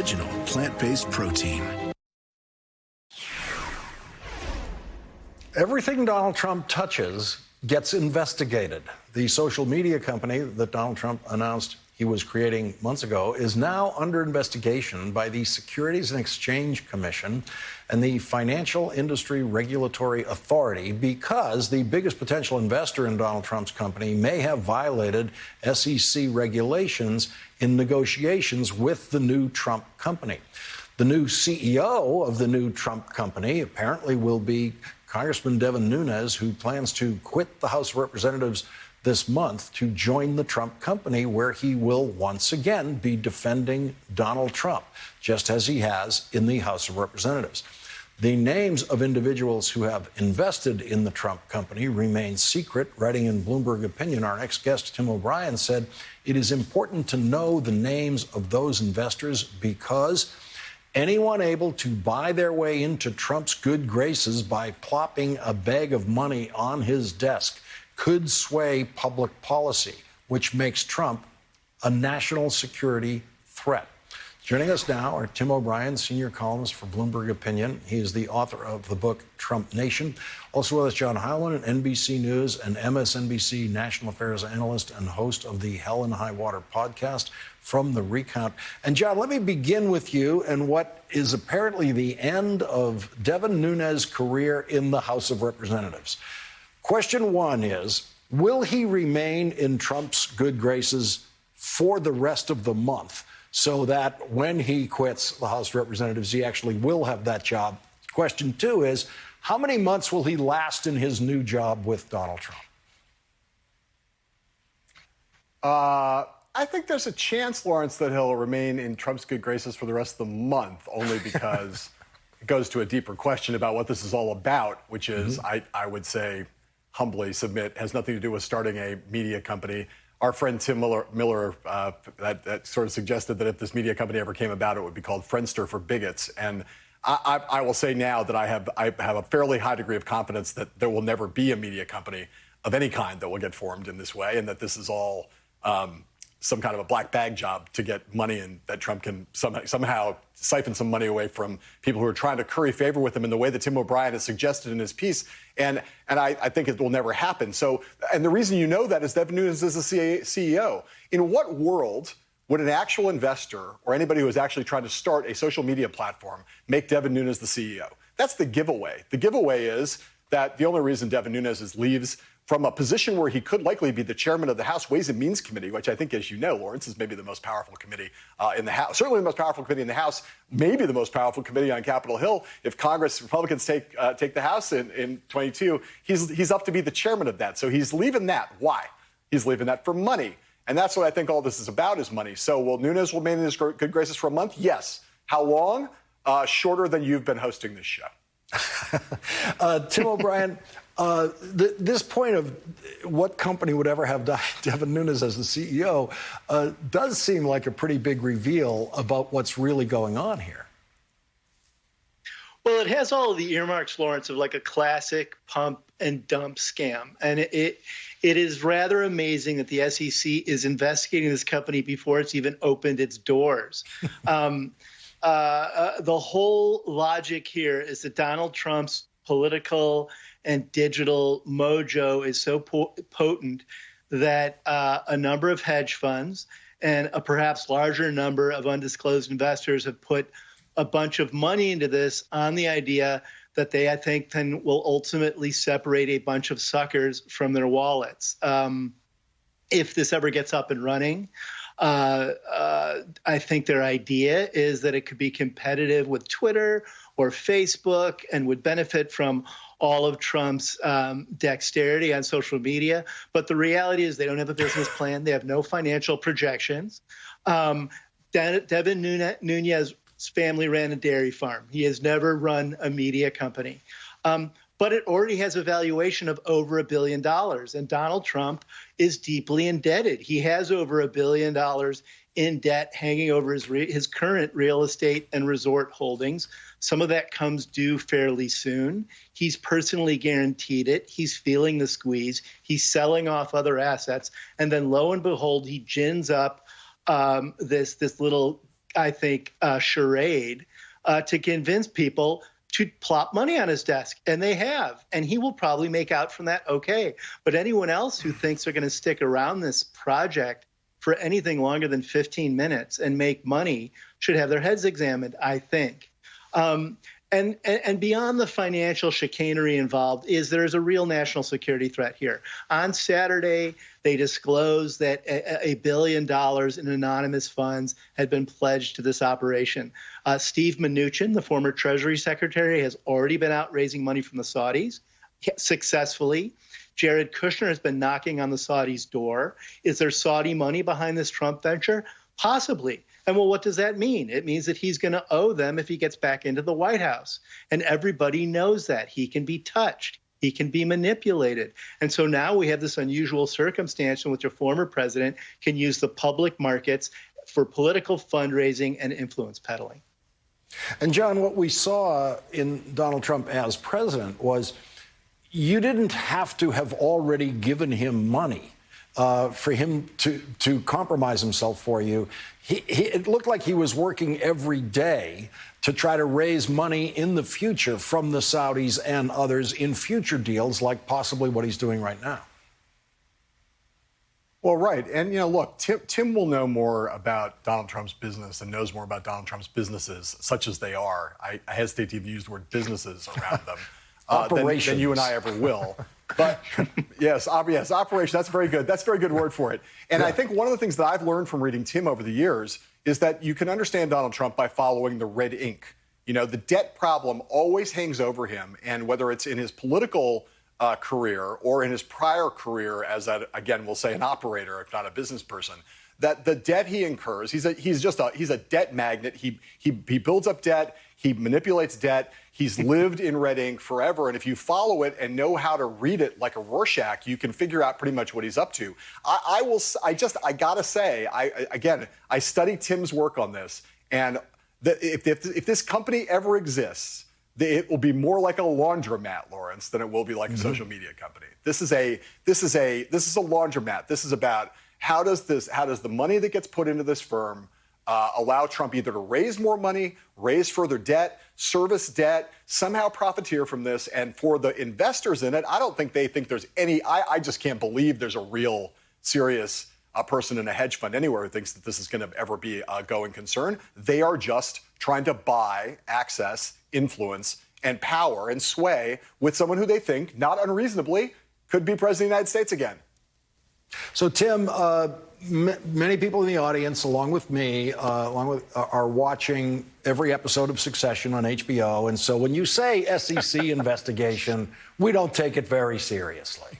original plant-based protein. Everything Donald Trump touches gets investigated. The social media company that Donald Trump announced he was creating months ago is now under investigation by the Securities and Exchange Commission and the Financial Industry Regulatory Authority because the biggest potential investor in Donald Trump's company may have violated SEC regulations in negotiations with the new Trump company. The new CEO of the new Trump company apparently will be Congressman Devin Nunes, who plans to quit the House of Representatives this month to join the Trump company, where he will once again be defending Donald Trump, just as he has in the House of Representatives. The names of individuals who have invested in the Trump company remain secret. Writing in Bloomberg Opinion, our next guest, Tim O'Brien, said it is important to know the names of those investors because anyone able to buy their way into Trump's good graces by plopping a bag of money on his desk could sway public policy, which makes Trump a national security threat. Joining us now are Tim O'Brien, senior columnist for Bloomberg Opinion. He is the author of the book Trump Nation. Also with us, John Hyland, an NBC News and MSNBC national affairs analyst and host of the Hell and High Water podcast from The Recount. And John, let me begin with you and what is apparently the end of Devin Nunes' career in the House of Representatives. Question one is, will he remain in Trump's good graces for the rest of the month so that when he quits the House of Representatives, he actually will have that job? Question two is, how many months will he last in his new job with Donald Trump? I think there's a chance, Lawrence, that he'll remain in Trump's good graces for the rest of the month, only because it goes to a deeper question about what this is all about, which is, I would say, humbly submit, has nothing to do with starting a media company. Our friend Tim Miller that sort of suggested that if this media company ever came about, it would be called Friendster for bigots. And I will say now that I have a fairly high degree of confidence that there will never be a media company of any kind that will get formed in this way, and that this is all some kind of a black bag job to get money, and that Trump can somehow siphon some money away from people who are trying to curry favor with him in the way that Tim O'Brien has suggested in his piece. And I think it will never happen. So, and the reason you know that is Devin Nunes is the CEO. In what world would an actual investor or anybody who is actually trying to start a social media platform make Devin Nunes the CEO? That's the giveaway. The giveaway is that the only reason Devin Nunes leaves from a position where he could likely be the chairman of the House Ways and Means Committee, which I think, as you know, Lawrence, is maybe the most powerful committee in the House, certainly the most powerful committee in the House, maybe the most powerful committee on Capitol Hill. If Congress, Republicans take the House in 22, he's up to be the chairman of that. So he's leaving that. Why? He's leaving that for money. And that's what I think all this is about, is money. So will Nunes remain in his good graces for a month? Yes. How long? Shorter than you've been hosting this show. Tim O'Brien, this point of what company would ever have Devin Nunes as the CEO does seem like a pretty big reveal about what's really going on here. Well, it has all of the earmarks, Lawrence, of like a classic pump and dump scam. And it is rather amazing that the SEC is investigating this company before it's even opened its doors. The whole logic here is that Donald Trump's political and digital mojo is so potent that a number of hedge funds and a perhaps larger number of undisclosed investors have put a bunch of money into this on the idea that they, I think, then will ultimately separate a bunch of suckers from their wallets. If this ever gets up and running, I think their idea is that it could be competitive with Twitter or Facebook and would benefit from all of Trump's dexterity on social media. But the reality is they don't have a business plan. They have no financial projections. Devin Nunes' family ran a dairy farm. He has never run a media company. But it already has a valuation of over $1 billion. And Donald Trump is deeply indebted. He has over $1 billion in debt hanging over his current real estate and resort holdings. Some of that comes due fairly soon. He's personally guaranteed it. He's feeling the squeeze. He's selling off other assets. And then lo and behold, he gins up this little I think, charade to convince people to plop money on his desk, and they have, and he will probably make out from that okay. But anyone else who thinks they're going to stick around this project for anything longer than 15 minutes and make money should have their heads examined, I think. And beyond the financial chicanery involved is there's a real national security threat here. On Saturday, they disclosed that $1 billion in anonymous funds had been pledged to this operation. Steve Mnuchin, the former Treasury Secretary, has already been out raising money from the Saudis successfully. Jared Kushner has been knocking on the Saudis' door. Is there Saudi money behind this Trump venture? Possibly. And well, what does that mean? It means that he's going to owe them if he gets back into the White House. And everybody knows that. He can be touched. He can be manipulated. And so now we have this unusual circumstance in which a former president can use the public markets for political fundraising and influence peddling. And John, what we saw in Donald Trump as president was you didn't have to have already given him money for him to compromise himself for you. It looked like he was working every day to try to raise money in the future from the Saudis and others in future deals, like possibly what he's doing right now. Well, right. And, look, Tim will know more about Donald Trump's business and knows more about Donald Trump's businesses, such as they are. I hesitate to even use the word businesses around them. Than you and I ever will. But yes, operation, that's very good. That's a very good word for it. And I think one of the things that I've learned from reading Tim over the years is that you can understand Donald Trump by following the red ink. The debt problem always hangs over him. And whether it's in his political career or in his prior career as, again, we'll say an operator, if not a business person, that the debt he incurs, he's a debt magnet. He builds up debt. He manipulates debt. He's lived in red ink forever. And if you follow it and know how to read it like a Rorschach, you can figure out pretty much what he's up to. I gotta say, I study Tim's work on this. And if this company ever exists, it will be more like a laundromat, Lawrence, than it will be like a social media company. This is a laundromat. This is about how does the money that gets put into this firm allow Trump either to raise more money, raise further debt, service debt, somehow profiteer from this. And for the investors in it, I don't think they think there's any, I just can't believe there's a real serious person in a hedge fund anywhere who thinks that this is going to ever be a going concern. They are just trying to buy access, influence, and power and sway with someone who they think, not unreasonably, could be president of the United States again. So, Tim, many people in the audience, along with me, are watching every episode of Succession on HBO. And so when you say SEC investigation, we don't take it very seriously.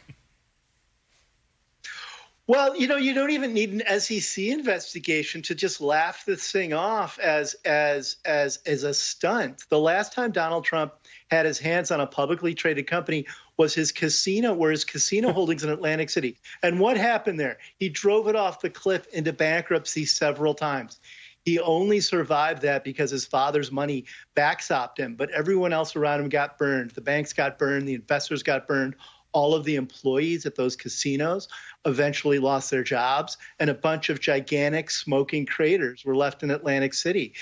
Well, you don't even need an SEC investigation to just laugh this thing off as a stunt. The last time Donald Trump had his hands on a publicly traded company was his casino holdings in Atlantic City. And what happened there? He drove it off the cliff into bankruptcy several times. He only survived that because his father's money backstopped him, but everyone else around him got burned. The banks got burned, the investors got burned. All of the employees at those casinos eventually lost their jobs, and a bunch of gigantic smoking craters were left in Atlantic City.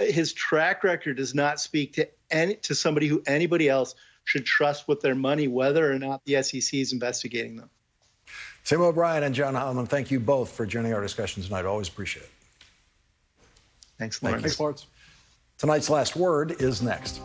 His track record does not speak to somebody who anybody else should trust with their money, whether or not the SEC is investigating them. Tim O'Brien and John Heilemann, thank you both for joining our discussion tonight. Always appreciate it. Thanks, Lawrence. Thanks, Lawrence. Tonight's Last Word is next.